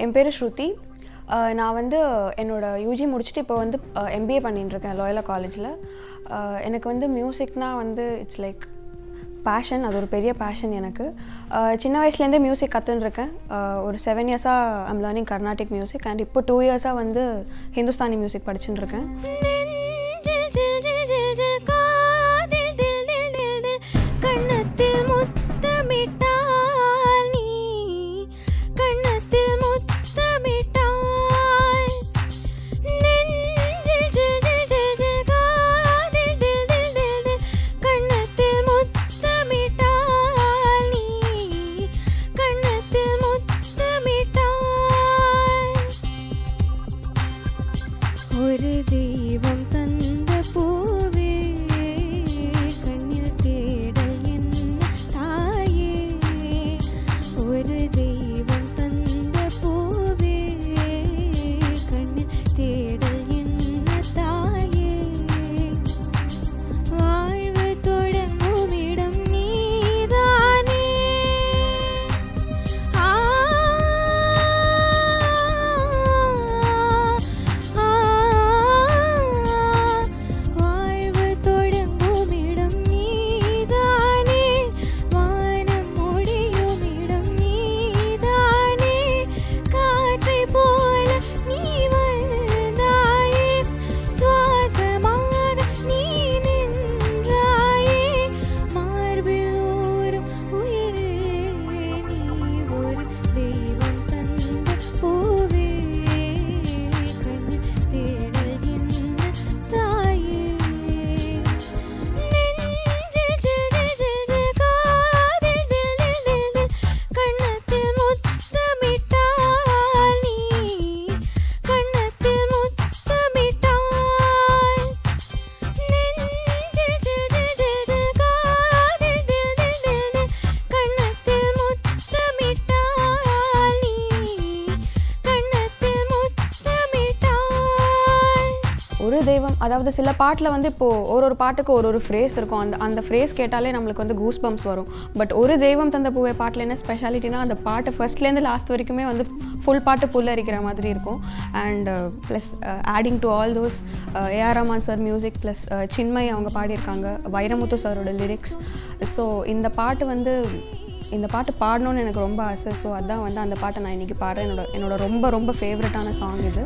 என் பேர் ஸ்ருதி. நான் வந்து என்னோட யூஜி முடிச்சுட்டு இப்போ வந்து எம்பிஏ பண்ணிட்டுருக்கேன் லோயலா காலேஜில். எனக்கு வந்து மியூசிக்னால் வந்து இட்ஸ் லைக் பேஷன். அது ஒரு பெரிய பேஷன் எனக்கு. சின்ன வயசுலேருந்தே மியூசிக் கற்றுன்ருக்கேன். ஒரு 7 இயர்ஸாக I'm learning Carnatic music and இப்போ 2 இயர்ஸாக வந்து ஹிந்துஸ்தானி மியூசிக் படிச்சுட்டு இருக்கேன். ஒரு தெய்வம் தந்த பூவே கண்ணில் தேடல் என்ன தாயே, ஒரு தெய்வம் தந்த பூவே கண்ணில் தேடல் என்ன தாயே, வாழ்வு தொடங்கும் இடம் நீதானே, ஒரு தெய்வம். அதாவது சில பாட்டில் வந்து இப்போது ஒரு பாட்டுக்கு ஒரு ஃப்ரேஸ் இருக்கும். அந்த ஃப்ரேஸ் கேட்டாலே நம்மளுக்கு வந்து கூஸ் பம்ப்ஸ் வரும். பட் ஒரு தெய்வம் தந்த பூவே பாட்டில் என்ன ஸ்பெஷாலிட்டினா அந்த பாட்டு ஃபர்ஸ்ட்லேருந்து லாஸ்ட் வரைக்குமே வந்து ஃபுல் பாட்டு புல்லரிக்கிற மாதிரி இருக்கும். And plus adding to all those A R Rahman sir music plus Chinmayi அவங்க பாடியிருக்காங்க, வைரமுத்து சாரோட லிரிக்ஸ். ஸோ இந்த பாட்டு பாடணும்னு எனக்கு ரொம்ப ஆசை. ஸோ அதான் வந்து அந்த பாட்டை நான் இன்றைக்கி பாடுறேன். என்னோட ரொம்ப ரொம்ப ஃபேவரட்டான சாங் இது.